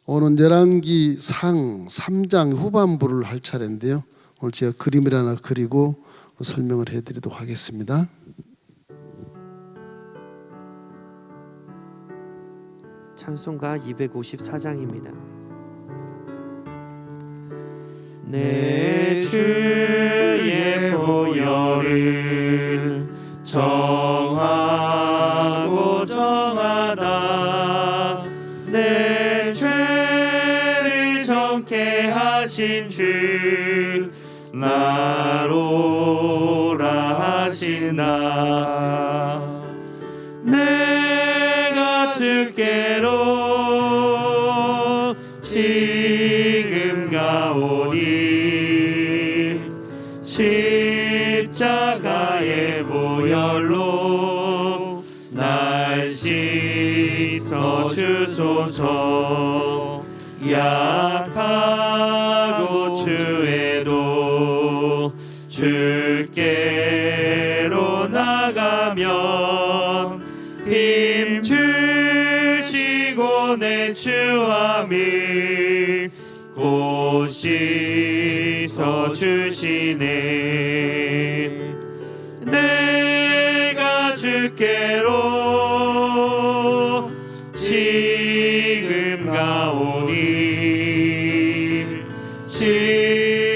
오늘 열왕기상 3장 후반부를 할 차례인데요. 오늘 제가 그림을 하나 그리고 설명을 해드리도록 하겠습니다. 찬송가 254장입니다. 내 주의 보혈을 정하고 정하다 내 죄를 정케 하신 주 나로라 하시나 내가 주께로 지금 가오니 십자가의 보혈로 날 씻어 주소서. 약하고 추해도 주께로 나가면 힘 주시고 내 주함을 곧 씻어 주시네. 내가 주께로 지금 가오니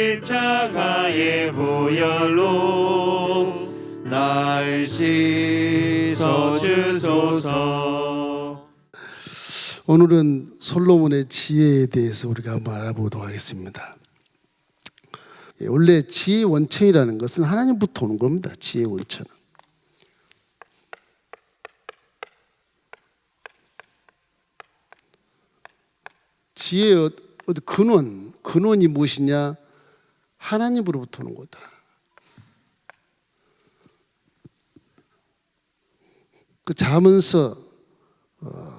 십자가의 보혈로 날 씻어 주소서. 오늘은 솔로몬의 지혜에 대해서 우리가 한번 알아보도록 하겠습니다. 원래 지혜의 원천이라는 것은 하나님부터 오는 겁니다. 지혜의 원천은. 지혜의 근원이 무엇이냐? 하나님으로부터 오는 거다. 그 잠언서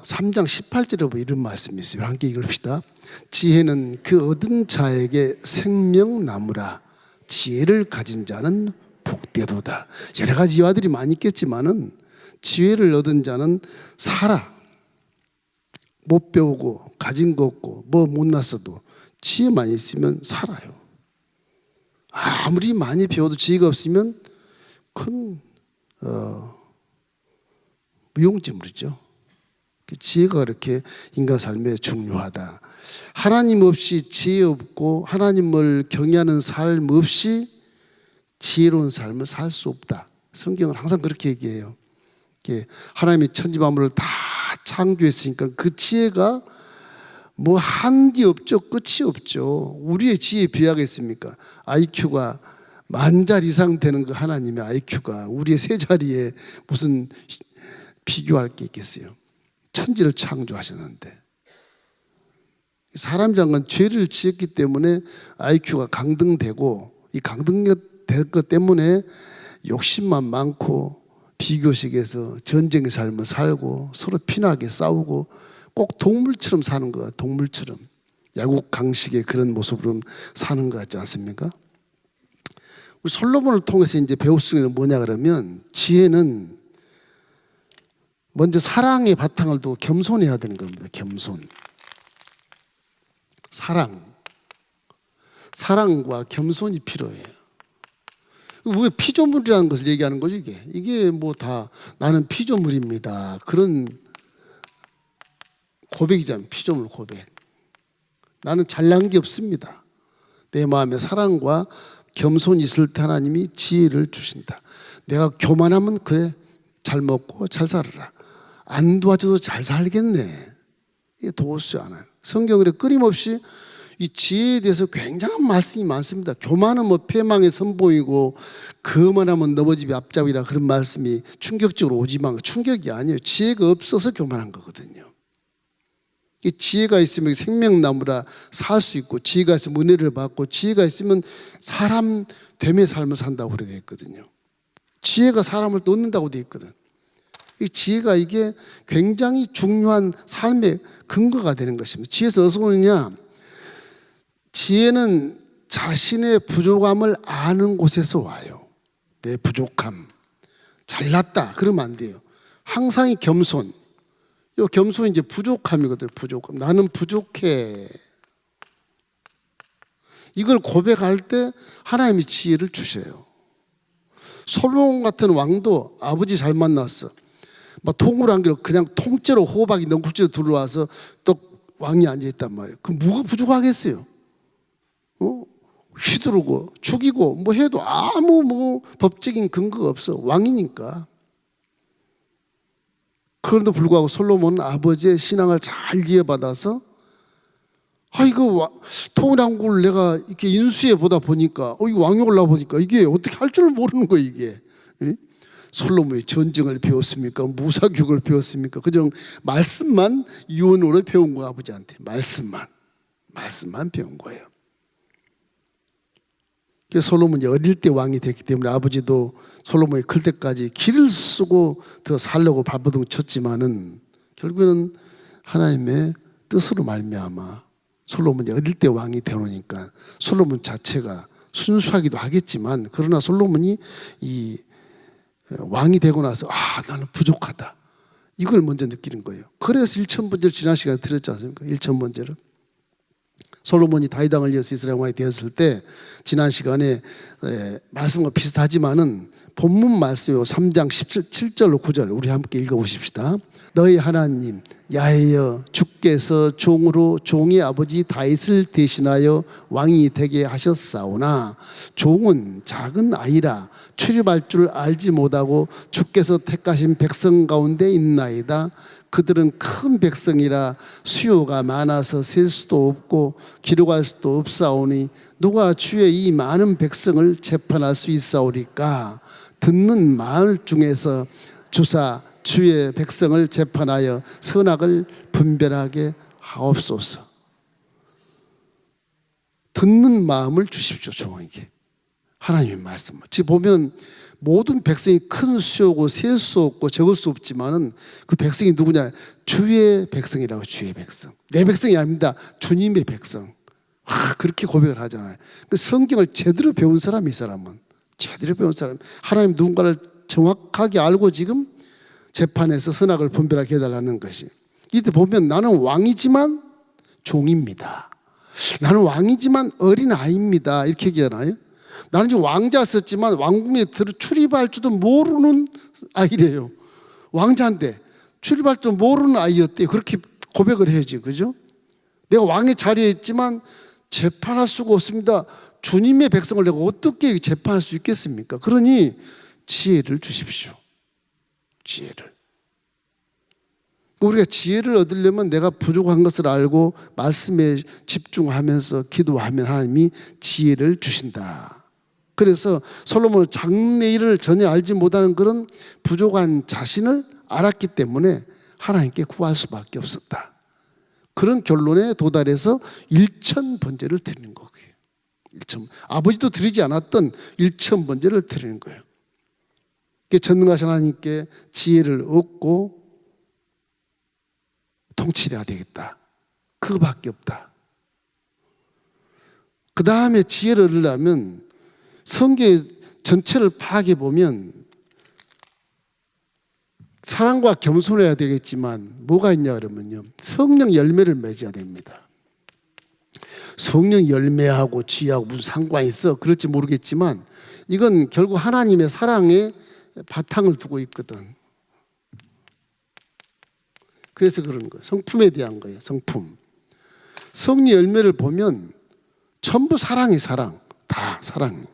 3장 18절에 보면 이런 말씀이 있어요. 함께 읽읍시다. 지혜는 그 얻은 자에게 생명나무라. 지혜를 가진 자는 복되도다. 여러 가지 이화들이 많이 있겠지만은 지혜를 얻은 자는 살아. 못 배우고 가진 거 없고 뭐 못났어도 지혜만 있으면 살아요. 아무리 많이 배워도 지혜가 없으면 큰 무용지물이죠. 지혜가 그렇게 인간 삶에 중요하다. 하나님 없이 지혜 없고 하나님을 경외하는 삶 없이 지혜로운 삶을 살 수 없다. 성경은 항상 그렇게 얘기해요. 하나님이 천지 만물을 다 창조했으니까 그 지혜가 뭐 한디 없죠. 끝이 없죠. 우리의 지혜에 비하겠습니까? IQ가 10,000잘 이상 되는 그 하나님의 IQ가 우리의 3자리에 무슨 비교할 게 있겠어요. 천지를 창조하셨는데 사람이란 건 죄를 지었기 때문에 IQ가 강등되고 이 강등된 것 때문에 욕심만 많고 비교식에서 전쟁의 삶을 살고 서로 피나게 싸우고 꼭 동물처럼 사는 거야. 동물처럼 야국 강식의 그런 모습으로 사는 것 같지 않습니까? 우리 솔로몬을 통해서 이제 배울 수 있는 게 뭐냐 그러면 지혜는 먼저 사랑의 바탕을 두고 겸손해야 되는 겁니다. 겸손. 사랑과 겸손이 필요해요. 왜 피조물이라는 것을 얘기하는 거죠, 이게? 이게 뭐 다 나는 피조물입니다. 그런 고백이잖아요. 피조물 고백. 나는 잘난 게 없습니다. 내 마음에 사랑과 겸손이 있을 때 하나님이 지혜를 주신다. 내가 교만하면 그래, 잘 먹고 잘 살아라. 안 도와줘도 잘 살겠네. 이게 도우지 않아요. 성경에 끊임없이 이 지혜에 대해서 굉장한 말씀이 많습니다. 교만은 뭐 패망의 선봉이고 거만하면 너희 집이 앞잡이라 그런 말씀이 충격적으로 오지만 충격이 아니에요. 지혜가 없어서 교만한 거거든요. 이 지혜가 있으면 생명나무라 살 수 있고 지혜가 있으면 은혜를 받고 지혜가 있으면 사람 됨의 삶을 산다고 그래 되어 있거든요. 지혜가 사람을 얻는다고 되어 있거든. 이 지혜가 이게 굉장히 중요한 삶의 근거가 되는 것입니다. 지혜에서 어디서 오느냐? 지혜는 자신의 부족함을 아는 곳에서 와요. 내 부족함, 잘났다 그러면 안 돼요. 항상 이 겸손, 이 겸손이 이제 부족함이거든요. 부족함. 나는 부족해. 이걸 고백할 때 하나님이 지혜를 주셔요. 솔로몬 같은 왕도 아버지 잘 만났어. 막 통으로 한 게 그냥 통째로 호박이 넝쿨째로 들어와서 또 왕이 앉아있단 말이에요. 그럼 뭐가 부족하겠어요? 휘두르고 죽이고 뭐 해도 아무 뭐 법적인 근거가 없어. 왕이니까. 그런데도 불구하고 솔로몬은 아버지의 신앙을 잘 이해받아서 이거 통일왕국을 내가 이렇게 인수해 보다 보니까 이거 왕이 올라보니까 이게 어떻게 할 줄 모르는 거예요 이게. 솔로몬이 전쟁을 배웠습니까? 무사교육을 배웠습니까? 그냥 말씀만 유언으로 배운 거야 아버지한테. 말씀만 배운 거예요. 그래서 솔로몬이 어릴 때 왕이 됐기 때문에 아버지도 솔로몬이 클 때까지 길을 쓰고 더 살려고 발버둥 쳤지만은 결국에는 하나님의 뜻으로 말미암아 솔로몬이 어릴 때 왕이 되노니까 솔로몬 자체가 순수하기도 하겠지만 그러나 솔로몬이 이 왕이 되고 나서 나는 부족하다 이걸 먼저 느끼는 거예요. 그래서 1,000번째를 지난 시간에 드렸지 않습니까? 1,000번째를 솔로몬이 다윗 왕을 이어서 이스라엘 왕이 되었을 때 지난 시간에 말씀과 비슷하지만은 본문 말씀이요 3장 7절로 9절 우리 함께 읽어보십시다. 너희 하나님 야훼여 주께서 종으로 종의 아버지 다윗을 대신하여 왕이 되게 하셨사오나 종은 작은 아이라 출입할 줄 알지 못하고 주께서 택하신 백성 가운데 있나이다. 그들은 큰 백성이라 수요가 많아서 셀 수도 없고 기록할 수도 없사오니 누가 주의 이 많은 백성을 재판할 수 있사오리까. 듣는 마을 중에서 주사 주의 백성을 재판하여 선악을 분별하게 하옵소서. 듣는 마음을 주십시오 종에게. 하나님의 말씀. 지금 보면 모든 백성이 큰 수요고 셀 수 없고 적을 수 없지만은 그 백성이 누구냐? 주의 백성이라고. 주의 백성. 내 백성이 아닙니다. 주님의 백성. 그렇게 고백을 하잖아요. 그 성경을 제대로 배운 사람이 이 사람은 제대로 배운 사람. 하나님 누군가를 정확하게 알고 지금 재판에서 선악을 분별하게 해달라는 것이. 이때 보면 나는 왕이지만 종입니다. 나는 왕이지만 어린아이입니다. 이렇게 얘기하나요? 나는 지금 왕자였지만 왕궁에 출입할 줄도 모르는 아이래요. 왕자인데 출입할 줄 모르는 아이였대요. 그렇게 고백을 해야지. 그죠? 내가 왕의 자리에 있지만 재판할 수가 없습니다. 주님의 백성을 내가 어떻게 재판할 수 있겠습니까? 그러니 지혜를 주십시오. 지혜를. 우리가 지혜를 얻으려면 내가 부족한 것을 알고 말씀에 집중하면서 기도하면 하나님이 지혜를 주신다. 그래서 솔로몬은 장래일을 전혀 알지 못하는 그런 부족한 자신을 알았기 때문에 하나님께 구할 수밖에 없었다. 그런 결론에 도달해서 1,000번제를 드리는 거예요. 아버지도 드리지 않았던 1,000번제를 드리는 거예요. 전능하신 하나님께 지혜를 얻고 통치해야 되겠다. 그거밖에 없다. 그 다음에 지혜를 얻으려면 성경 전체를 파악해 보면 사랑과 겸손해야 되겠지만 뭐가 있냐 그러면요. 성령 열매를 맺어야 됩니다. 성령 열매하고 지혜하고 무슨 상관이 있어? 그럴지 모르겠지만 이건 결국 하나님의 사랑에 바탕을 두고 있거든. 그래서 그런 거예요. 성품에 대한 거예요. 성품. 성령 열매를 보면 전부 사랑이 사랑. 다 사랑.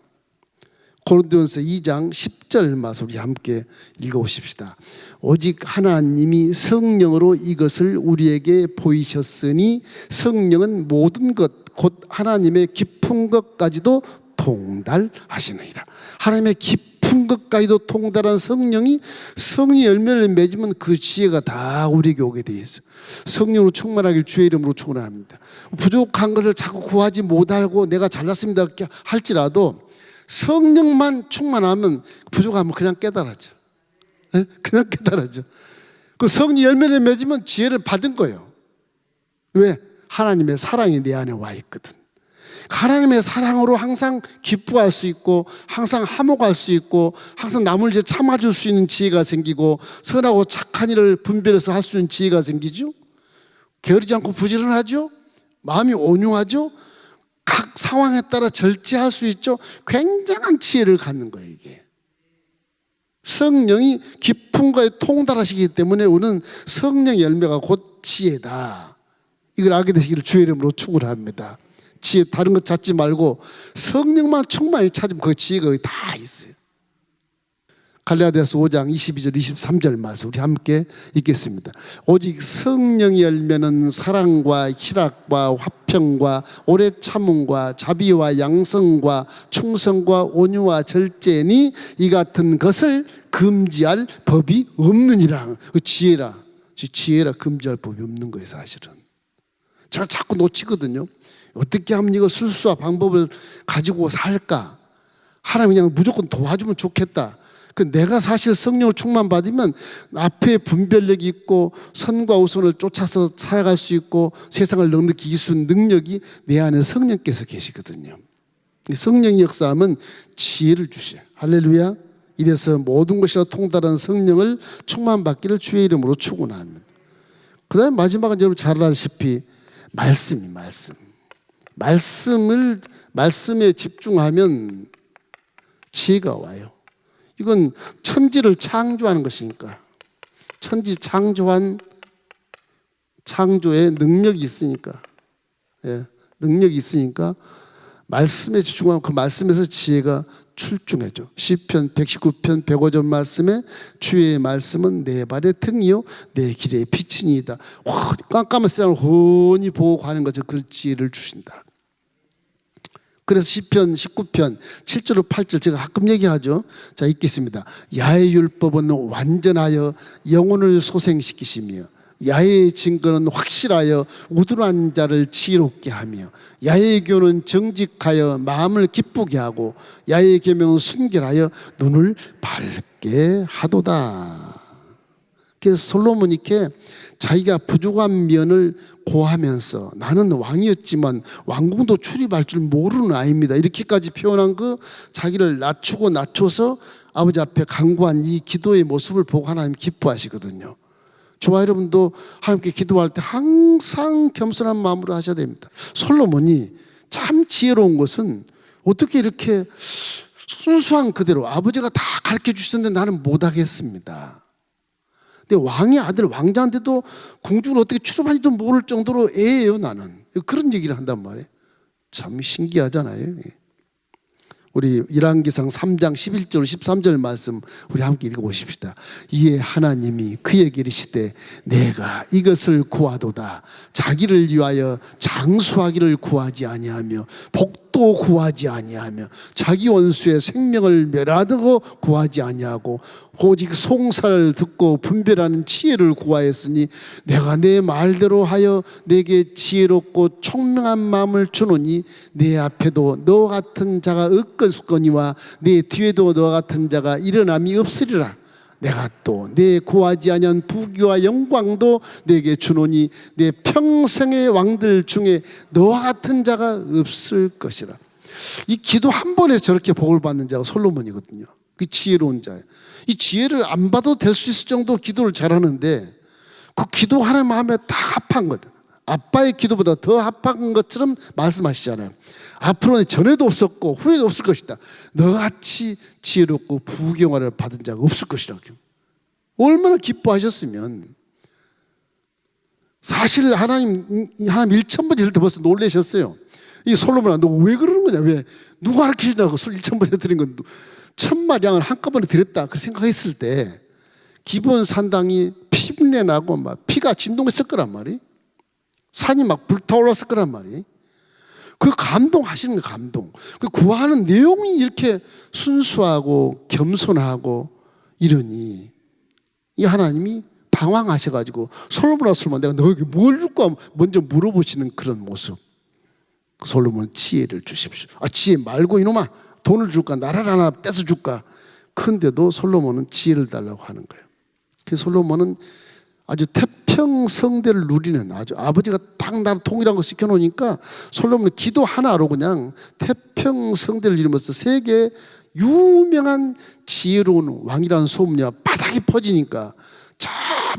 고린도전서 2장 10절 말씀 우리 함께 읽어보십시다. 오직 하나님이 성령으로 이것을 우리에게 보이셨으니 성령은 모든 것 곧 하나님의 깊은 것까지도 통달하시느니라. 하나님의 깊은 것까지도 통달한 성령이 성령 열매를 맺으면 그 지혜가 다 우리에게 오게 되어 있어요. 성령으로 충만하길 주의 이름으로 축원합니다. 부족한 것을 자꾸 구하지 못하고 내가 잘났습니다 할지라도 성령만 충만하면 부족하면 그냥 깨달아져. 그냥 깨달아져. 그 성령 열매를 맺으면 지혜를 받은 거예요. 왜? 하나님의 사랑이 내 안에 와 있거든. 하나님의 사랑으로 항상 기뻐할 수 있고 항상 화목할 수 있고 항상 남을 이제 참아줄 수 있는 지혜가 생기고 선하고 착한 일을 분별해서 할 수 있는 지혜가 생기죠. 게으르지 않고 부지런하죠. 마음이 온유하죠. 각 상황에 따라 절제할 수 있죠. 굉장한 지혜를 갖는 거예요. 이게 성령이 깊음과에 통달하시기 때문에 우리는 성령의 열매가 곧 지혜다. 이걸 알게 되시기를 주의 이름으로 축원합니다. 지혜 다른 것 찾지 말고 성령만 충만히 찾으면 그 지혜가 거기 다 있어요. 갈라디아서 5장 22절 23절 말씀 우리 함께 읽겠습니다. 오직 성령의 열매는 사랑과 희락과 화평과 오래 참음과 자비와 양성과 충성과 온유와 절제니 이 같은 것을 금지할 법이 없느니라. 그 지혜라 금지할 법이 없는 거예요. 사실은 제가 자꾸 놓치거든요. 어떻게 하면 이거 술수와 방법을 가지고 살까? 하나님 그냥 무조건 도와주면 좋겠다. 그 내가 사실 성령을 충만 받으면 앞에 분별력이 있고 선과 우선을 쫓아서 살아갈 수 있고 세상을 넉넉히 이길 수 있는 능력이 내 안에 성령께서 계시거든요. 성령의 역사하면 지혜를 주셔요. 할렐루야. 이래서 모든 것이라 통달하는 성령을 충만받기를 주의 이름으로 축원합니다. 그 다음에 마지막은 여러분 잘 아시다시피 말씀에 집중하면 지혜가 와요. 이건 천지를 창조하는 것이니까 천지 창조의 능력이 있으니까 능력이 있으니까 말씀에 집중하면 그 말씀에서 지혜가 출중해져. 시편 119편 105절 말씀에 주의 말씀은 내 발의 등이요 내 길의 빛이니이다. 깜깜한 세상을 훤히 보고 가는 것을 그 지혜를 주신다. 그래서 시편 19편 7절 8절 제가 가끔 얘기하죠. 자 읽겠습니다. 야의 율법은 완전하여 영혼을 소생시키시며 야의 증거는 확실하여 우둔한 자를 지혜롭게 하며 야의 교훈은 정직하여 마음을 기쁘게 하고 야의 계명은 순결하여 눈을 밝게 하도다. 그래서 솔로몬이 이렇게 자기가 부족한 면을 고하면서 나는 왕이었지만 왕궁도 출입할 줄 모르는 아이입니다. 이렇게까지 표현한 그 자기를 낮춰서 아버지 앞에 간구한 이 기도의 모습을 보고 하나님 기뻐하시거든요. 저와 여러분도 하나님께 기도할 때 항상 겸손한 마음으로 하셔야 됩니다. 솔로몬이 참 지혜로운 것은 어떻게 이렇게 순수한 그대로 아버지가 다 가르쳐 주셨는데 나는 못하겠습니다. 근데 왕의 아들 왕자인데도 궁중을 어떻게 출입하는지도 모를 정도로 애예요. 나는 그런 얘기를 한단 말이에요. 참 신기하잖아요. 우리 열왕기상 3장 11절 13절 말씀 우리 함께 읽어보십시다. 이에 하나님이 그에게 이르시되 내가 이것을 구하도다. 자기를 위하여 장수하기를 구하지 아니하며 복도 구하지 아니하며 자기 원수의 생명을 멸하다고 구하지 아니하고 오직 송사를 듣고 분별하는 지혜를 구하였으니 내가 내 말대로 하여 내게 지혜롭고 총명한 마음을 주노니 내 앞에도 너와 같은 자가 없거니와 내 뒤에도 너와 같은 자가 일어남이 없으리라. 내가 또 내 구하지 아니한 부귀와 영광도 내게 주노니 내 평생의 왕들 중에 너와 같은 자가 없을 것이라. 이 기도 한 번에 저렇게 복을 받는 자가 솔로몬이거든요. 그 지혜로운 자예요. 이 지혜를 안 받아도 될 수 있을 정도 기도를 잘하는데 그 기도 하나님 마음에 다 합한 거다. 아빠의 기도보다 더 합한 것처럼 말씀하시잖아요. 앞으로는 전에도 없었고 후에도 없을 것이다. 너같이 지혜롭고 부귀영화를 받은 자가 없을 것이라고. 얼마나 기뻐하셨으면. 사실 하나님 1,000번 했을 때 벌써 놀라셨어요. 이 솔로몬아 너 왜 그러는 거냐. 왜 누가 가르쳐주냐고 1,000번 드린 건 1,000마리 양을 한꺼번에 드렸다 그 생각했을 때 기본 산당이 피분내 나고 막 피가 진동했을 거란 말이. 산이 막 불타올랐을 거란 말이. 그 감동하시는 거예요. 감동. 그 구하는 내용이 이렇게 순수하고 겸손하고 이러니 이 하나님이 당황하셔가지고 솔로몬아 내가 너에게 뭘 줄까 먼저 물어보시는 그런 모습. 솔로몬 지혜를 주십시오. 지혜 말고 이놈아 돈을 줄까 나라를 하나 뺏어줄까. 그런데도 솔로몬은 지혜를 달라고 하는 거예요. 그래서 솔로몬은 아주 태평성대를 누리는, 아주 아버지가 딱 나를 통일한 거 시켜놓으니까 솔로몬은 기도 하나로 그냥 태평성대를 이루면서 세계 유명한 지혜로운 왕이라는 소문이 바닥이 퍼지니까 저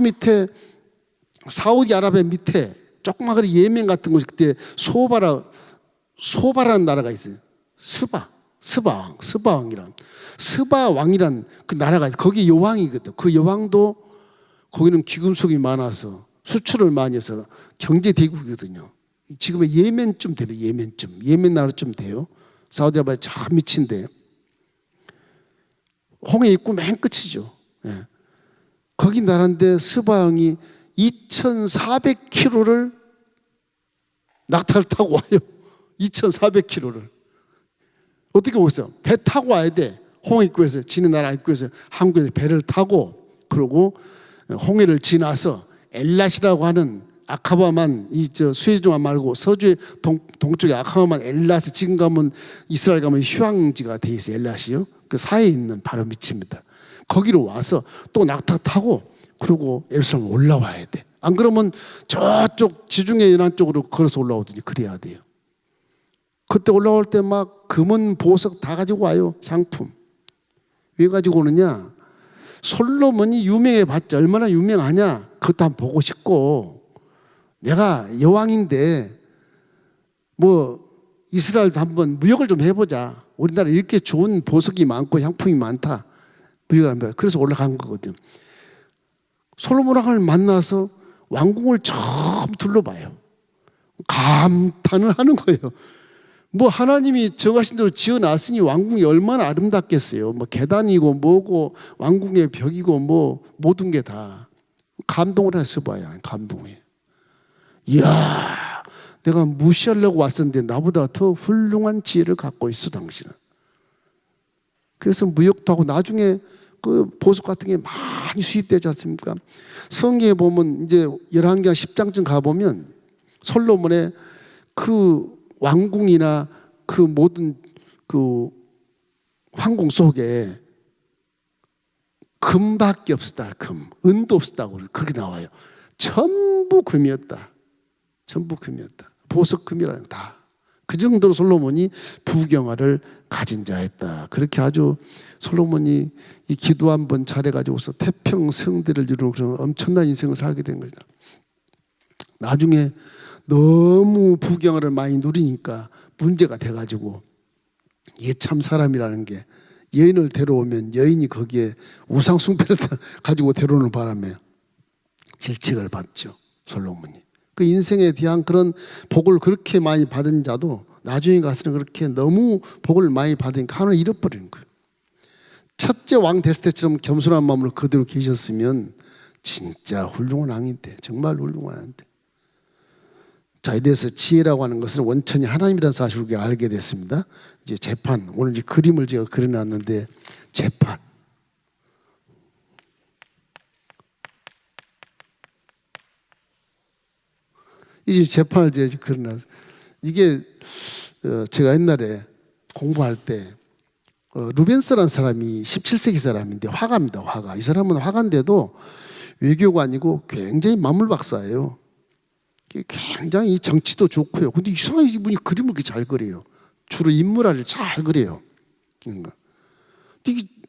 밑에 사우디아라비아 밑에 조그마한 예멘 같은 곳이 그때 소바라는 나라가 있어요. 스바왕이란 그 나라가 있어요. 거기 여왕이거든. 그 여왕도 거기는 귀금속이 많아서 수출을 많이 해서 경제 대국이거든요. 지금의 예멘쯤 돼요. 예멘 나라쯤 돼요. 사우디아라비아 저 밑인데 홍해 입구 맨 끝이죠. 예. 거기 나라인데 스바왕이 2,400km를 낙타를 타고 와요. 2,400km를. 어떻게 보세요? 배 타고 와야 돼. 홍해 입구에서, 지는 나라 입구에서 한국에서 배를 타고, 그러고 홍해를 지나서 엘랏이라고 하는 아카바만, 수에즈만 말고 서주의 동쪽에 아카바만 엘랏을, 지금 가면 이스라엘 가면 휴양지가 돼 있어요. 엘랏이요. 그 사이에 있는 바로 밑입니다. 거기로 와서 또 낙타 타고 그리고 예루살렘 올라와야 돼. 안 그러면 저쪽 지중해 연안 쪽으로 걸어서 올라오더니 그래야 돼요. 그때 올라올 때 막 금은 보석 다 가지고 와요. 상품. 왜 가지고 오느냐? 솔로몬이 유명해봤자 얼마나 유명하냐? 그것도 한번 보고 싶고, 내가 여왕인데 뭐 이스라엘도 한번 무역을 좀 해보자. 우리나라 이렇게 좋은 보석이 많고 향품이 많다. 무역을 한번. 그래서 올라간 거거든. 솔로몬 왕을 만나서 왕궁을 처음 둘러봐요. 감탄을 하는 거예요. 뭐 하나님이 정하신 대로 지어놨으니 왕궁이 얼마나 아름답겠어요. 뭐 계단이고 뭐고 왕궁의 벽이고 뭐 모든 게 다 감동을 해서 봐야 감동해. 이야, 내가 무시하려고 왔었는데 나보다 더 훌륭한 지혜를 갖고 있어 당신은. 그래서 무역도 하고 나중에 그 보석 같은 게 많이 수입되지 않습니까? 성경에 보면 이제 열왕기하 10장쯤 가보면 솔로몬의 그 왕궁이나 그 모든 그 황궁 속에 금밖에 없었다. 금, 은도 없었다고 그렇게 나와요. 전부 금이었다. 전부 금이었다. 보석 금이라는 거 다. 그 정도로 솔로몬이 부경화를 가진 자였다. 그렇게 아주 솔로몬이 이 기도 한번 잘해가지고서 태평성대를 이루는 그런 엄청난 인생을 살게 된 거죠. 나중에 너무 부경화를 많이 누리니까 문제가 돼가지고, 이게 참 사람이라는 게 여인을 데려오면 여인이 거기에 우상숭배를 가지고 데려오는 바람에 질책을 받죠. 솔로몬이. 그 인생에 대한 그런 복을 그렇게 많이 받은 자도 나중에 가서는 그렇게 너무 복을 많이 받으니까 하나를 잃어버리는 거예요. 첫째 왕 됐을 때처럼 겸손한 마음으로 그대로 계셨으면 진짜 훌륭한 왕인데, 정말 훌륭한 왕인데. 자, 이래서 지혜라고 하는 것은 원천이 하나님이라는 사실을 우리가 알게 됐습니다. 이제 재판, 오늘 이제 그림을 제가 그려놨는데, 재판. 이제 재판을 제가 그려놨어요. 이게 제가 옛날에 공부할 때 루벤스라는 사람이 17세기 사람인데 화가입니다. 화가. 이 사람은 화가인데도 외교관이고 굉장히 만물박사예요. 굉장히 정치도 좋고요. 근데 이상하게 이분이 그림을 그렇게 잘 그려요. 주로 인물화를 잘 그려요. 근데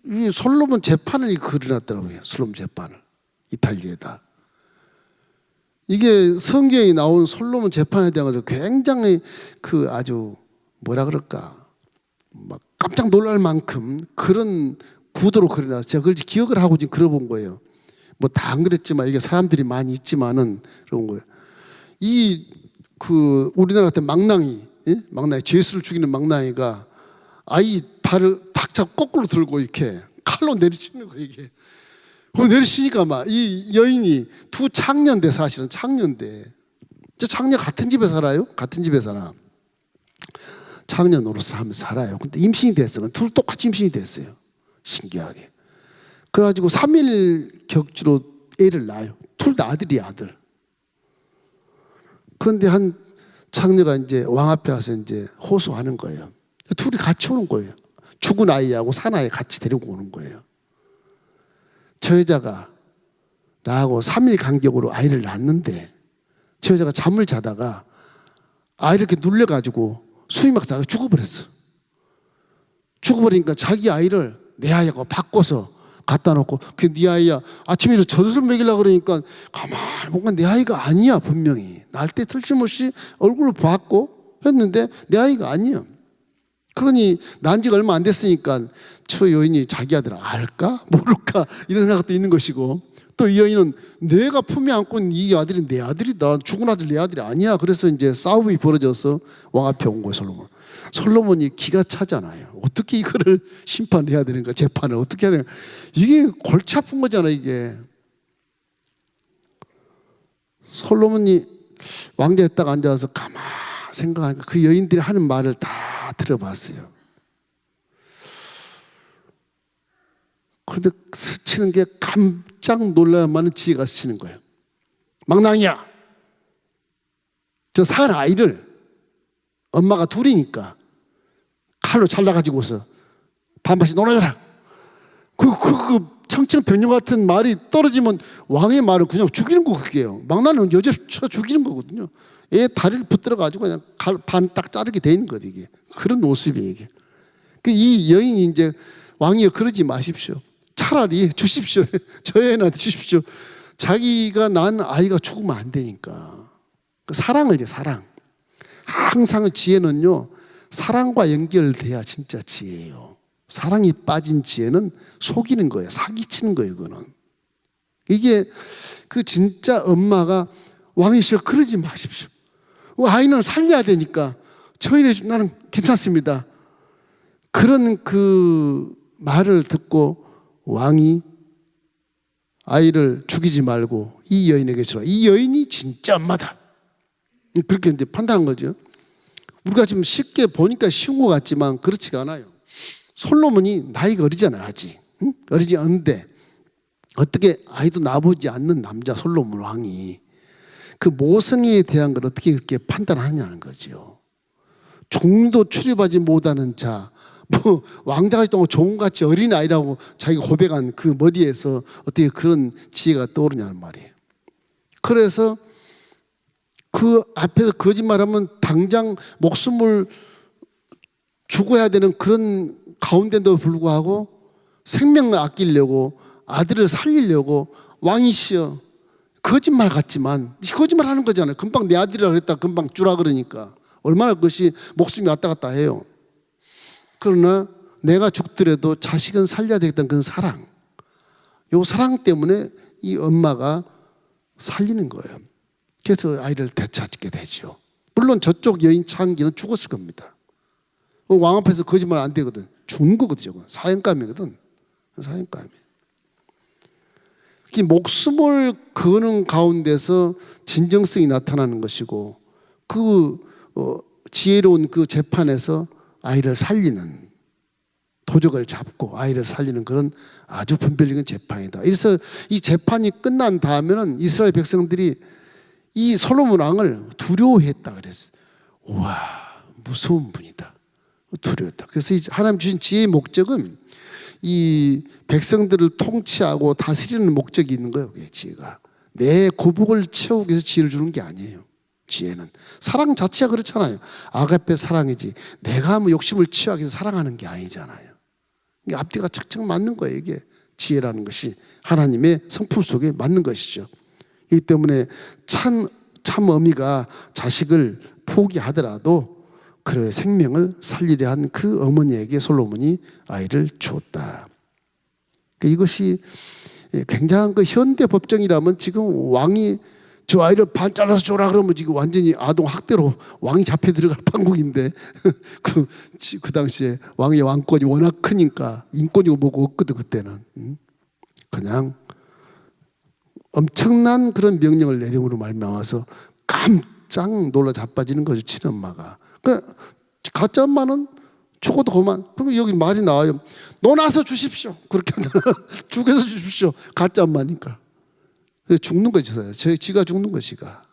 이 솔로몬 재판을 그려놨더라고요. 솔로몬 재판을 이탈리아에다. 이게 성경에 나온 솔로몬 재판에 대한 굉장히 그 아주 뭐라 그럴까, 막 깜짝 놀랄 만큼 그런 구도로 그려놨어요. 제가 그걸 기억을 하고 지금 그려본 거예요. 뭐 다 안 그랬지만 이게 사람들이 많이 있지만은 그런 거예요. 이 그 우리나라 같은 망나니, 예? 망나니, 죄수를 죽이는 망나니가 아이 발을 탁 잡고 거꾸로 들고 이렇게 칼로 내리치는 거예요. 이게 내리치니까 막 이 여인이 두 창녀인데, 사실은 창녀인데, 저 창녀 같은 집에 살아요. 같은 집에 살아. 창녀 노릇을 하면서 살아요. 근데 임신이 됐어요. 둘 똑같이 임신이 됐어요. 신기하게. 그래가지고 3일 격주로 애를 낳아요. 둘 다 아들이야, 아들. 그런데 한 창녀가 이제 왕 앞에 가서 이제 호소하는 거예요. 둘이 같이 오는 거예요. 죽은 아이하고 산 아이 같이 데리고 오는 거예요. 저 여자가 나하고 3일 간격으로 아이를 낳았는데 제 여자가 잠을 자다가 아이를 이렇게 눌려가지고 숨이 막 나가 죽어버렸어. 죽어버리니까 자기 아이를 내 아이하고 바꿔서 갖다 놓고 그 네 아이야. 아침에 젖을 먹이려고 그러니까 가만히 뭔가 내 아이가 아니야. 분명히 날 때 틀림없이 얼굴을 봤고 했는데 내 아이가 아니야. 그러니 난 지가 얼마 안 됐으니까 저 여인이 자기 아들을 알까 모를까 이런 생각도 있는 것이고, 또 이 여인은 내가 품에 안고 있는 이 아들이 내 아들이다. 죽은 아들 내 아들이 아니야. 그래서 이제 싸움이 벌어져서 왕 앞에 온 거예요. 솔로몬. 솔로몬이 기가 차잖아요. 어떻게 이거를 심판을 해야 되는가, 재판을 어떻게 해야 되는가. 이게 골치 아픈 거잖아 이게. 솔로몬이 왕자에 딱 앉아서 가만히 생각하니까 그 여인들이 하는 말을 다 들어봤어요. 그런데 스치는 게 깜짝 놀라야만 지혜가 스치는 거예요. 망나니야, 저 산 아이를 엄마가 둘이니까 칼로 잘라가지고서 반바씩 놀아줘라. 그 청천벽력 같은 말이 떨어지면 왕의 말을 그냥 죽이는 거 그게요. 망나니는 여자 쳐 죽이는 거거든요. 애 다리를 붙들어가지고 그냥 반 딱 자르게 돼 있는 거지 이게. 그런 모습이에요 이게. 이 여인이 이제 왕이여 그러지 마십시오. 차라리 주십시오. 저 여인한테 주십시오. 자기가 낳은 아이가 죽으면 안 되니까. 사랑을 이제 사랑. 항상 지혜는요 사랑과 연결돼야 진짜 지혜예요. 사랑이 빠진 지혜는 속이는 거예요. 사기치는 거예요. 그거는. 이게 그 진짜 엄마가 왕이시여 그러지 마십시오. 아이는 살려야 되니까 저희는 나는 괜찮습니다. 그런 그 말을 듣고 왕이 아이를 죽이지 말고 이 여인에게 주라. 이 여인이 진짜 엄마다. 그렇게 이제 판단한 거죠. 우리가 지금 쉽게 보니까 쉬운 것 같지만 그렇지가 않아요. 솔로몬이 나이가 어리잖아요 아직. 응? 어리지 않은데 어떻게 아이도 낳아보지 않는 남자 솔로몬 왕이 그 모성애에 대한 걸 어떻게 그렇게 판단하느냐는 거죠. 종도 출입하지 못하는 자, 뭐 왕자같이 또 종같이 어린 아이라고 자기가 고백한 그 머리에서 어떻게 그런 지혜가 떠오르냐는 말이에요. 그래서 그 앞에서 거짓말하면 당장 목숨을 죽어야 되는 그런 가운데도 불구하고 생명을 아끼려고 아들을 살리려고 왕이시여 거짓말 같지만 거짓말 하는 거잖아요. 금방 내 아들이라 그랬다 금방 주라 그러니까 얼마나 그것이 목숨이 왔다 갔다 해요. 그러나 내가 죽더라도 자식은 살려야 되겠다는 그런 사랑, 이 사랑 때문에 이 엄마가 살리는 거예요. 그래서 아이를 되찾게 되죠. 물론 저쪽 여인 창기는 죽었을 겁니다. 왕 앞에서 거짓말 안 되거든. 죽는 거거든요. 사형감이거든. 사형감이에요. 목숨을 거는 가운데서 진정성이 나타나는 것이고 그 지혜로운 그 재판에서 아이를 살리는, 도적을 잡고 아이를 살리는 그런 아주 분별적인 재판이다. 그래서 이 재판이 끝난 다음에는 이스라엘 백성들이 이 솔로몬 왕을 두려워했다 그랬어요. 우와, 무서운 분이다. 두려웠다. 그래서 하나님 주신 지혜의 목적은 이 백성들을 통치하고 다스리는 목적이 있는 거예요. 지혜가 내 구복을 채우기 위해서 지혜를 주는 게 아니에요. 지혜는 사랑 자체가 그렇잖아요. 아가페 사랑이지 내가 뭐 욕심을 취하기 위해서 사랑하는 게 아니잖아요. 이게 앞뒤가 착착 맞는 거예요. 이게 지혜라는 것이 하나님의 성품 속에 맞는 것이죠. 이 때문에 참 어미가 자식을 포기하더라도 그의 생명을 살리려 한 그 어머니에게 솔로몬이 아이를 주었다. 이것이 굉장한 그 현대 법정이라면 지금 왕이 저 아이를 반 잘라서 줘라 그러면 지금 완전히 아동 학대로 왕이 잡혀 들어갈 판국인데 그 당시에 왕의 왕권이 워낙 크니까 인권이고 뭐고 없거든 그때는. 그냥 엄청난 그런 명령을 내림으로 말미암아서 깜짝 놀라 자빠지는 거죠. 친엄마가. 가짜 엄마는 죽어도 그만. 그럼 여기 말이 나와요. 논아서 주십시오. 그렇게 하잖아. 죽여서 주십시오. 가짜 엄마니까. 죽는 거죠. 지가 죽는 것이가.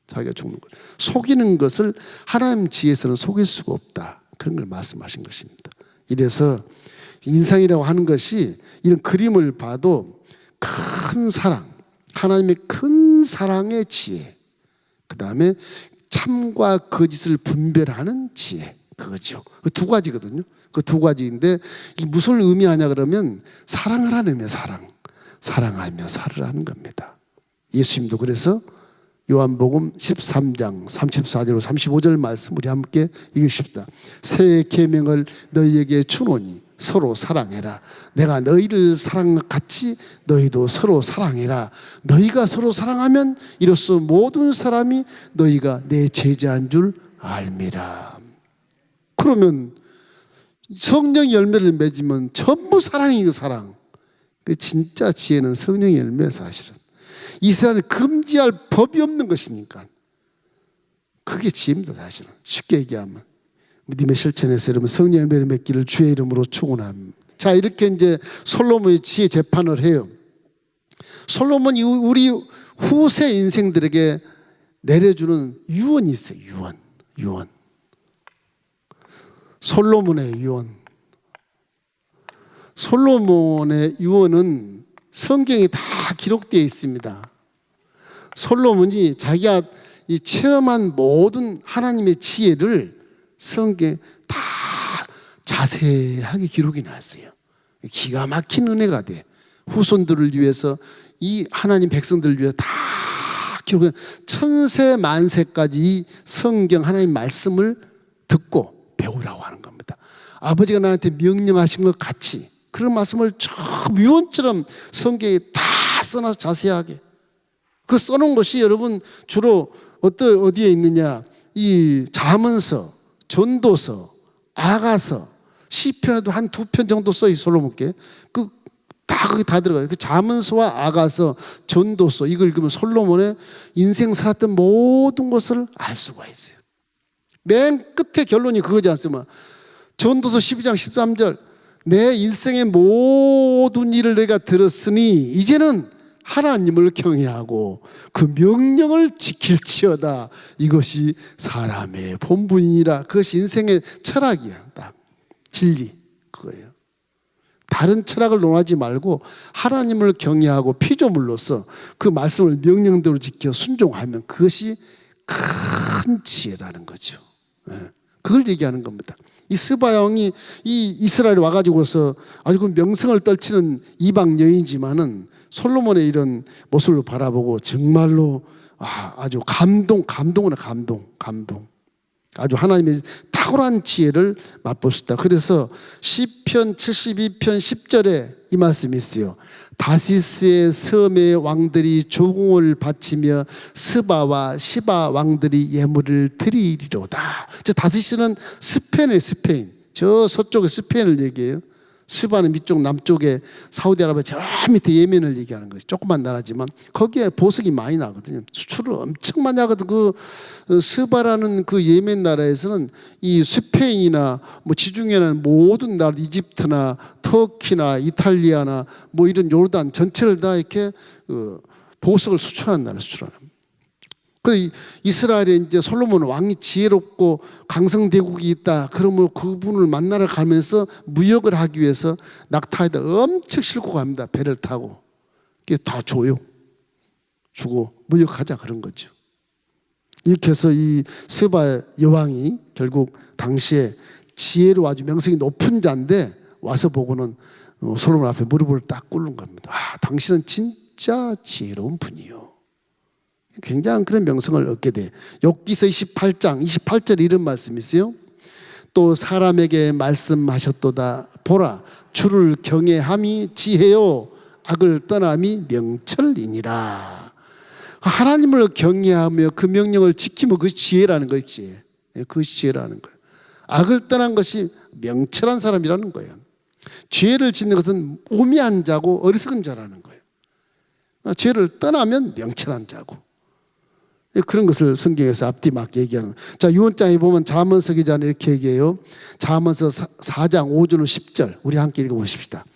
자기가 죽는 것. 속이는 것을 하나님 지혜에서는 속일 수가 없다. 그런 걸 말씀하신 것입니다. 이래서 인상이라고 하는 것이 이런 그림을 봐도 큰 사랑, 하나님의 큰 사랑의 지혜, 그 다음에 참과 거짓을 분별하는 지혜, 그거죠. 그 두 가지거든요. 그 두 가지인데 이 무슨 의미하냐 그러면 사랑하라는 의미예요. 사랑하며 살으라는 겁니다. 예수님도 그래서 요한복음 13장 34절 35절 말씀 우리 함께 읽으십시다. 새 계명을 너희에게 주노니 서로 사랑해라. 내가 너희를 사랑한 같이 너희도 서로 사랑해라. 너희가 서로 사랑하면 이로써 모든 사람이 너희가 내 제자인 줄 알미라. 그러면 성령 열매를 맺으면 전부 사랑이고 사랑. 그 진짜 지혜는 성령 열매예요. 사실은 이 세상에 금지할 법이 없는 것이니까 그게 지혜입니다. 사실은 쉽게 얘기하면 믿음의 실천에서 여러분 성령 열매를 맺기를 주의 이름으로 축원합니다. 자, 이렇게 이제 솔로몬의 지혜 재판을 해요. 솔로몬이 우리 후세 인생들에게 내려주는 유언이 있어요. 유언. 솔로몬의 유언. 솔로몬의 유언은 성경에 다 기록되어 있습니다. 솔로몬이 자기가 이 체험한 모든 하나님의 지혜를 성경에 다 자세하게 기록이 났어요. 기가 막힌 은혜가 돼. 후손들을 위해서 이 하나님 백성들을 위해서 다 기록해 천세 만세까지 이 성경 하나님 말씀을 듣고 배우라고 하는 겁니다. 아버지가 나한테 명령하신 것 같이 그런 말씀을 쭉 유언처럼 성경에 다 써놔서 자세하게 그 써놓은 것이 여러분 주로 어디에 있느냐, 이 잠언서, 전도서, 아가서, 시편에도 한 2편 정도 써요. 솔로몬께 거기 다 들어가요. 그 잠언서와 아가서, 전도서 이걸 읽으면 솔로몬의 인생 살았던 모든 것을 알 수가 있어요. 맨 끝에 결론이 그거지 않습니까? 전도서 12장 13절 내 일생의 모든 일을 내가 들었으니 이제는 하나님을 경외하고 그 명령을 지킬지어다. 이것이 사람의 본분이라. 그것이 인생의 철학이야. 딱 진리 그거예요. 다른 철학을 논하지 말고 하나님을 경외하고 피조물로서 그 말씀을 명령대로 지켜 순종하면 그것이 큰 지혜다는 거죠. 그걸 얘기하는 겁니다. 이 스바 왕이 이 이스라엘에 와가지고서 아주 그 명성을 떨치는 이방 여인이지만은 솔로몬의 이런 모습을 바라보고 정말로 아주 감동. 아주 하나님의 탁월한 지혜를 맛볼 수 있다. 그래서 시편 72편 10절에 이 말씀이 있어요. 다시스의 섬의 왕들이 조공을 바치며 스바와 시바 왕들이 예물을 드리리로다. 저 다시스는 스페인이에요. 스페인. 저 서쪽의 스페인을 얘기해요. 스바는 밑쪽 남쪽에 사우디아라비아 저 밑에 예멘을 얘기하는 거죠. 조그만 나라지만 거기에 보석이 많이 나거든요. 수출을 엄청 많이 하거든. 그 스바라는 그 예멘 나라에서는 이 스페인이나 뭐 지중해는 모든 나라, 이집트나 터키나 이탈리아나 뭐 이런 요르단 전체를 다 이렇게 보석을 수출하는 나라, 수출하는. 그 이스라엘에 이제 솔로몬 왕이 지혜롭고 강성대국이 있다. 그러면 그분을 만나러 가면서 무역을 하기 위해서 낙타에다 엄청 싣고 갑니다. 배를 타고. 그게 다 줘요. 주고 무역하자 그런 거죠. 이렇게 해서 이 스바 여왕이 결국 당시에 지혜로 아주 명성이 높은 자인데 와서 보고는 솔로몬 앞에 무릎을 딱 꿇는 겁니다. 당신은 진짜 지혜로운 분이요. 굉장한 그런 명성을 얻게 돼. 욥기서 28장 28절에 이런 말씀이 있어요. 또 사람에게 말씀하셨도다. 보라, 주를 경외함이 지혜요 악을 떠남이 명철이니라. 하나님을 경외하며 그 명령을 지키면 그것이 지혜라는 거예요. 지혜. 그것이 지혜라는 거예요. 악을 떠난 것이 명철한 사람이라는 거예요. 죄를 짓는 것은 우매한 자고 어리석은 자라는 거예요. 죄를 떠나면 명철한 자고. 그런 것을 성경에서 앞뒤 막 얘기하는 거예요. 자, 유언장에 보면 잠언서 기자는 이렇게 얘기해요. 잠언서 4장 5절 10절 우리 함께 읽어보십시다.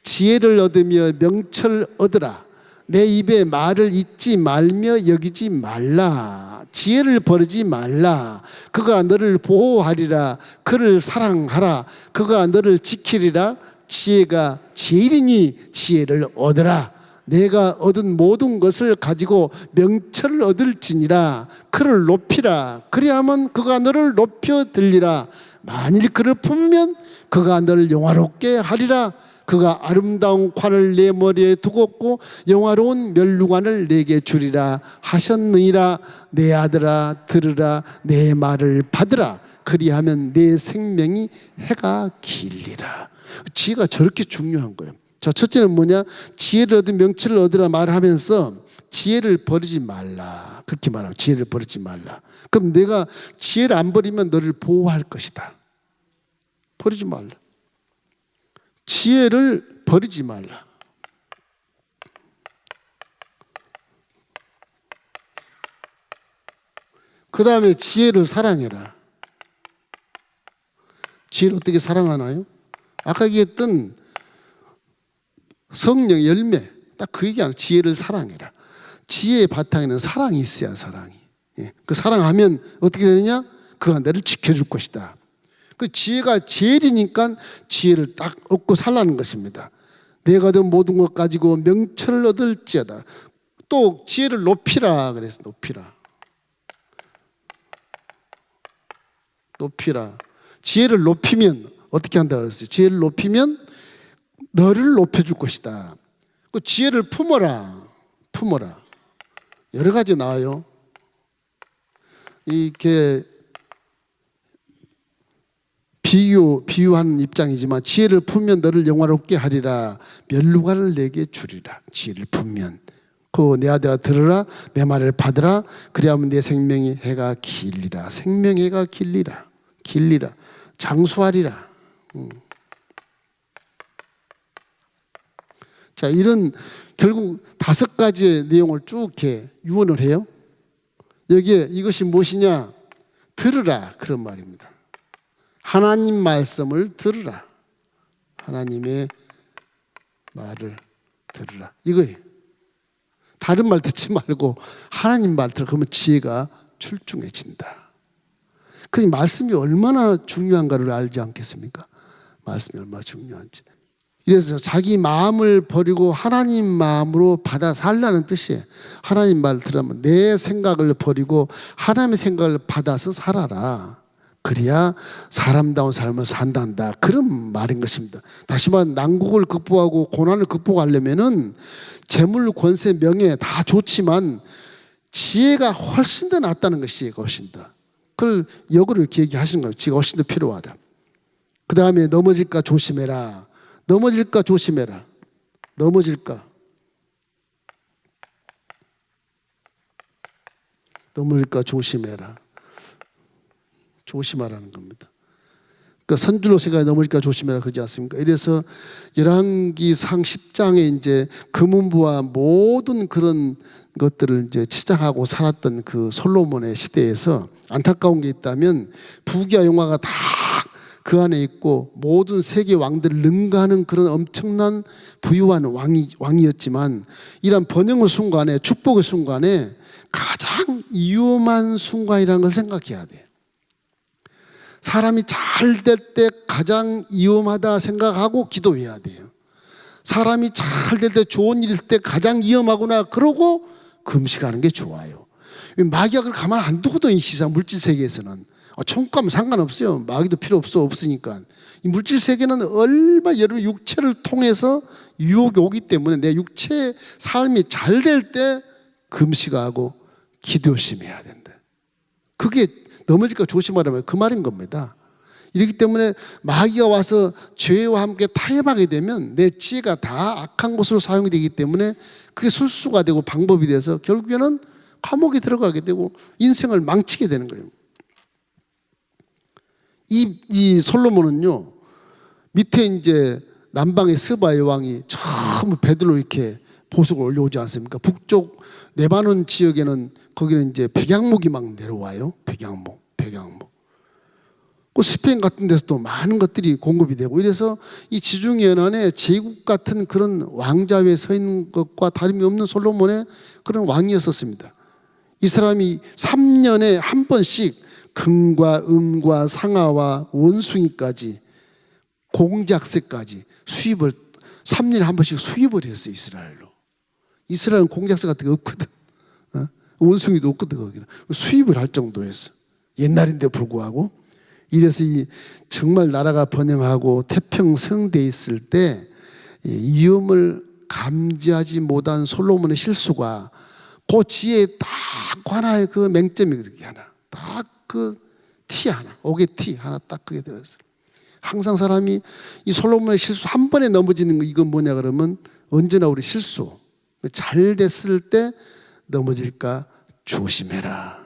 지혜를 얻으며 명철 얻으라. 내 입에 말을 잊지 말며 여기지 말라. 지혜를 버리지 말라. 그가 너를 보호하리라. 그를 사랑하라. 그가 너를 지키리라. 지혜가 제일이니 지혜를 얻으라. 내가 얻은 모든 것을 가지고 명철을 얻을지니라. 그를 높이라. 그리하면 그가 너를 높여 들리라. 만일 그를 품으면 그가 너를 영화롭게 하리라. 그가 아름다운 관을 내 머리에 두었고 영화로운 면류관을 내게 주리라 하셨느니라. 내 아들아 들으라. 내 말을 받으라. 그리하면 내 생명이 해가 길리라. 지혜가 저렇게 중요한 거예요. 자, 첫째는 뭐냐? 지혜를 얻은 명철을 얻으라 말하면서 지혜를 버리지 말라. 그렇게 말하면 지혜를 버리지 말라. 그럼 내가 지혜를 안 버리면 너를 보호할 것이다. 버리지 말라. 지혜를 버리지 말라. 그 다음에 지혜를 사랑해라. 지혜를 어떻게 사랑하나요? 아까 얘기했던 성령의 열매, 딱 그 얘기하는 지혜를 사랑해라. 지혜의 바탕에는 사랑이 있어야 사랑이. 그 사랑하면 어떻게 되느냐? 그가 너를 지켜줄 것이다. 그 지혜가 제일이니까 지혜를 딱 얻고 살라는 것입니다. 내가 얻은 모든 것 가지고 명철을 얻을지어다. 또 지혜를 높이라 그래서 높이라. 높이라. 지혜를 높이면 어떻게 한다 그랬어요? 지혜를 높이면 너를 높여줄 것이다. 그 지혜를 품어라. 품어라. 여러 가지 나와요. 이게 비유하는 입장이지만 지혜를 품으면 너를 영화롭게 하리라. 면류관을 내게 주리라. 지혜를 품으면 그 내 아들아 들으라. 내 말을 받으라. 그리하면 내 생명이 해가 길리라. 생명의 해가 길리라. 길리라. 장수하리라. 자, 이런 결국 5가지의 내용을 쭉 이렇게 유언을 해요. 여기에 이것이 무엇이냐? 들으라. 그런 말입니다. 하나님 말씀을 들으라. 하나님의 말을 들으라. 이거예요. 다른 말 듣지 말고 하나님 말 들으라. 그러면 지혜가 출중해진다. 그 말씀이 얼마나 중요한가를 알지 않겠습니까? 말씀이 얼마나 중요한지. 그래서 자기 마음을 버리고 하나님 마음으로 받아 살라는 뜻이에요. 하나님 말을 들으면 내 생각을 버리고 하나님의 생각을 받아서 살아라. 그래야 사람다운 삶을 산단다. 그런 말인 것입니다. 다시 말해 난국을 극복하고 고난을 극복하려면은 재물, 권세, 명예 다 좋지만 지혜가 훨씬 더 낫다는 것이 훨씬 더. 그걸 역으로 이렇게 얘기하시는 거예요. 지혜가 훨씬 더 필요하다. 그 다음에 넘어질까 조심해라. 넘어질까 조심해라. 넘어질까. 넘어질까 조심해라. 조심하라는 겁니다. 그러니까 선줄로세가 넘어질까 조심해라 그러지 않습니까? 이래서 열왕기상 10장에 이제 금은부와 모든 그런 것들을 이제 치장하고 살았던 그 솔로몬의 시대에서 안타까운 게 있다면 부귀와 영화가 다 그 안에 있고 모든 세계 왕들을 능가하는 그런 엄청난 부유한 왕이었지만 이런 번영의 순간에 축복의 순간에 가장 위험한 순간이라는 걸 생각해야 돼요. 사람이 잘 될 때 가장 위험하다 생각하고 기도해야 돼요. 사람이 잘 될 때 좋은 일 있을 때 가장 위험하구나 그러고 금식하는 게 좋아요. 마귀약을 가만 안 두거든. 이 세상 물질 세계에서는 천국가면 상관없어요. 마귀도 필요 없으니까. 이 물질 세계는 얼마 여러분 육체를 통해서 유혹이 오기 때문에 내 육체 삶이 잘 될 때 금식하고 기도 열심히 해야 된다. 그게 넘어질까 조심하라면 그 말인 겁니다. 이렇기 때문에 마귀가 와서 죄와 함께 타협하게 되면 내 지혜가 다 악한 곳으로 사용이 되기 때문에 그게 술수가 되고 방법이 돼서 결국에는 감옥에 들어가게 되고 인생을 망치게 되는 거예요. 이 솔로몬은요, 밑에 이제 남방의 스바의 왕이 처음 배들로 이렇게 보석을 올려오지 않습니까? 북쪽 레바논 지역에는 거기는 이제 백양목이 막 내려와요. 백양목. 그 스페인 같은 데서도 많은 것들이 공급이 되고 이래서 이 지중해연안에 제국 같은 그런 왕좌위에 서 있는 것과 다름이 없는 솔로몬의 그런 왕이었었습니다. 이 사람이 3년에 한 번씩 금과 은과 상아와 원숭이까지 공작새까지 수입을 3년에 한 번씩 수입을 했어요. 이스라엘로. 이스라엘은 공작새 같은 게 없거든. 원숭이도 없거든. 거기는 수입을 할 정도였어. 옛날인데 불구하고. 이래서 정말 나라가 번영하고 태평성돼 있을 때 위험을 감지하지 못한 솔로몬의 실수가 그 지혜에 딱 하나의 그 맹점이거든요. 하나 딱 그 티 하나, 옥의 티 하나 딱 그게 들었어요. 항상 사람이 이 솔로몬의 실수 한 번에 넘어지는 거, 이건 뭐냐 그러면 언제나 우리 실수 잘 됐을 때 넘어질까 조심해라.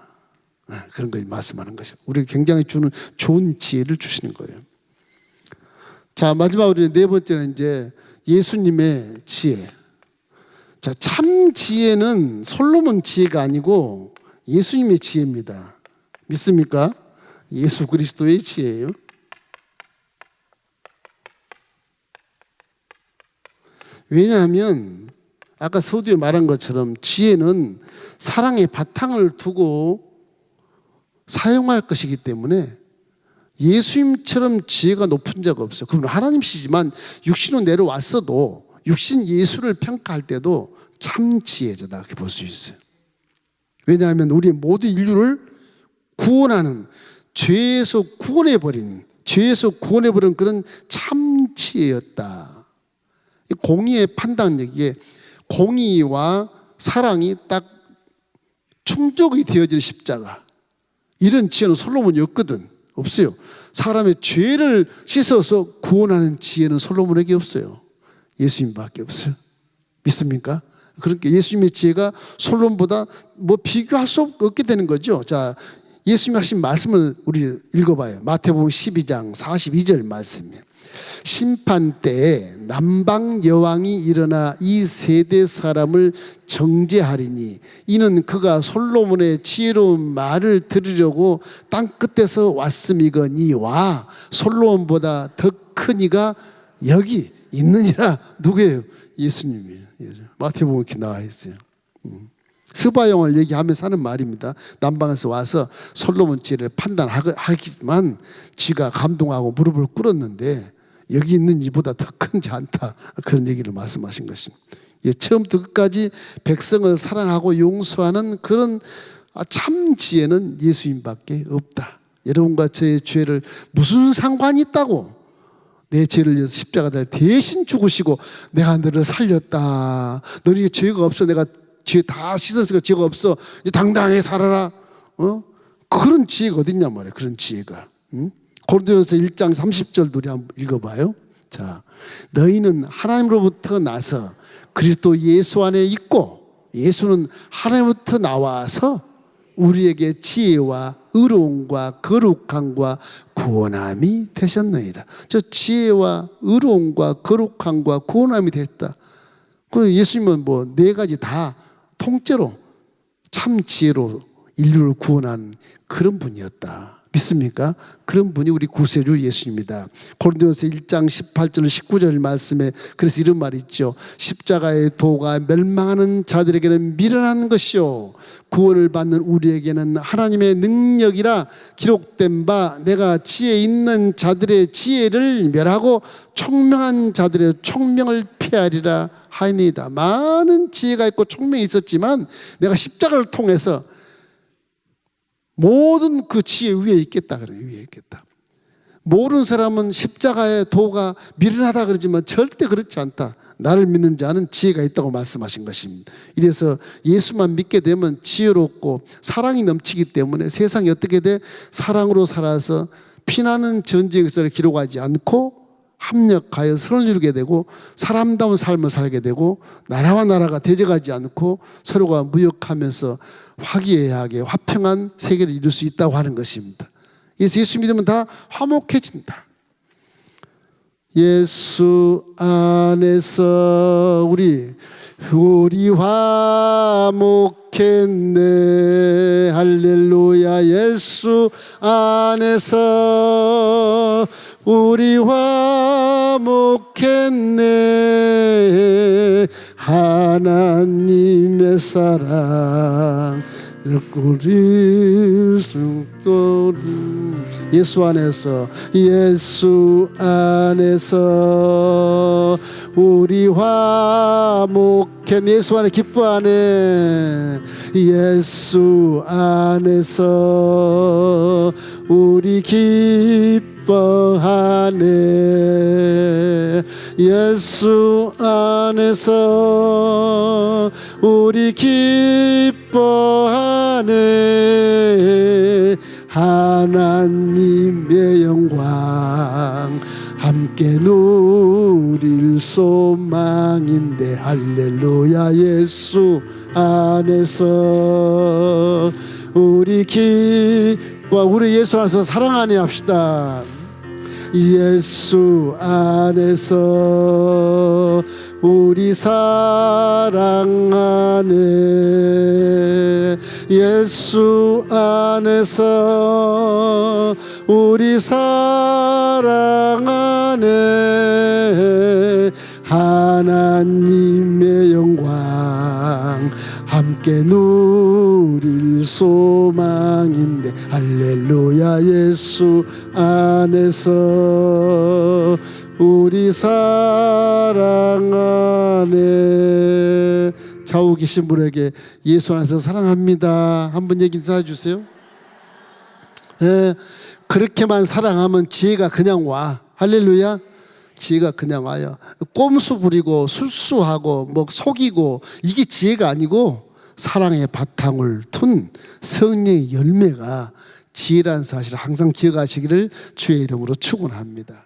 그런 걸 말씀하는 것이죠. 우리가 굉장히 주는 좋은 지혜를 주시는 거예요. 자, 마지막으로 네 번째는 이제 예수님의 지혜. 자, 참 지혜는 솔로몬 지혜가 아니고 예수님의 지혜입니다. 믿습니까? 예수 그리스도의 지혜예요. 왜냐하면 아까 서두에 말한 것처럼 지혜는 사랑의 바탕을 두고 사용할 것이기 때문에 예수님처럼 지혜가 높은 자가 없어요. 그분 하나님이시지만 육신으로 내려왔어도 육신 예수를 평가할 때도 참 지혜자다 그렇게 볼 수 있어요. 왜냐하면 우리 모든 인류를 구원하는 죄에서 구원해버린 그런 참 지혜였다. 공의의 판단력이에 공의와 사랑이 딱 충족이 되어질 십자가, 이런 지혜는 솔로몬이 없거든. 없어요. 사람의 죄를 씻어서 구원하는 지혜는 솔로몬에게 없어요. 예수님밖에 없어요. 믿습니까? 그러니까 예수님의 지혜가 솔로몬보다 뭐 비교할 수 없게 되는 거죠. 자, 예수님이 하신 말씀을 우리 읽어봐요. 마태복음 12장 42절 말씀이에요. 심판 때에 남방 여왕이 일어나 이 세대 사람을 정죄하리니 이는 그가 솔로몬의 지혜로운 말을 들으려고 땅 끝에서 왔음이거니와 솔로몬보다 더 큰 이가 여기 있느니라. 누구예요? 예수님이에요. 마태복음에 이렇게 나와 있어요. 스바용을 얘기하면서 하는 말입니다. 남방에서 와서 솔로몬 지혜를 판단하기만 지가 감동하고 무릎을 꿇었는데 여기 있는 이보다 더 큰지 않다. 그런 얘기를 말씀하신 것입니다. 처음부터 끝까지 백성을 사랑하고 용서하는 그런 참 지혜는 예수님밖에 없다. 여러분과 저의 죄를 무슨 상관이 있다고 내 죄를 위해서 십자가에 대신 죽으시고 내가 너를 살렸다. 너에게 죄가 없어. 내가 죄 다 씻었으니까 죄가 없어. 이제 당당하게 살아라. 그런 지혜가 어딨냐 말이에요. 그런 지혜가. 고린도전서 1장 30절도 우리 한번 읽어봐요. 자, 너희는 하나님으로부터 나서 그리스도 예수 안에 있고 예수는 하나님으로부터 나와서 우리에게 지혜와 의로움과 거룩함과 구원함이 되셨느니라. 저 지혜와 의로움과 거룩함과 구원함이 됐다. 그 예수님은 뭐 네 가지 다 통째로 참 지혜로 인류를 구원한 그런 분이었다. 믿습니까? 그런 분이 우리 구세주 예수입니다. 고린도전서 1장 18절 19절 말씀에 그래서 이런 말이 있죠. 십자가의 도가 멸망하는 자들에게는 미련한 것이요 구원을 받는 우리에게는 하나님의 능력이라 기록된 바 내가 지혜 있는 자들의 지혜를 멸하고 총명한 자들의 총명을 폐하리라 하니이다. 많은 지혜가 있고 총명이 있었지만 내가 십자가를 통해서 모든 그 지혜 위에 있겠다 그래요. 위에 있겠다. 모르는 사람은 십자가의 도가 미련하다 그러지만 절대 그렇지 않다. 나를 믿는 자는 지혜가 있다고 말씀하신 것입니다. 이래서 예수만 믿게 되면 지혜롭고 사랑이 넘치기 때문에 세상이 어떻게 돼? 사랑으로 살아서 피나는 전쟁에서 기록하지 않고 합력하여 선을 이루게 되고 사람다운 삶을 살게 되고 나라와 나라가 대적하지 않고 서로가 무역하면서 화기애애하게 화평한 세계를 이룰 수 있다고 하는 것입니다. 그래서 예수 믿으면 다 화목해진다. 예수 안에서 우리 화목했네. 할렐루야. 예수 안에서 우리 화목했네. 하나님의 사랑 꾸릴 수 있도록 예수 안에서 우리 화목한 예수 안에 기뻐하네. 예수 안에서 우리 기뻐하네. 예수 안에서 우리 기뻐하네. 하나님의 영광 함께 누릴 소망인데 할렐루야. 예수 안에서 우리 기뻐. 우리 예수 안에서 사랑하니 합시다. 예수 안에서 우리 사랑하네. 예수 안에서 우리 사랑하네. 하나님의 영광 함께 누릴 소망인데 할렐루야. 예수 안에서 우리 사랑하네. 좌우 계신 분에게 예수 안에서 사랑합니다 한번 얘기 인사해 주세요. 예, 그렇게만 사랑하면 지혜가 그냥 와. 할렐루야. 지혜가 그냥 와요. 꼼수 부리고 술수하고 뭐 속이고 이게 지혜가 아니고 사랑의 바탕을 둔 성령의 열매가 지혜라는 사실을 항상 기억하시기를 주의 이름으로 축원합니다.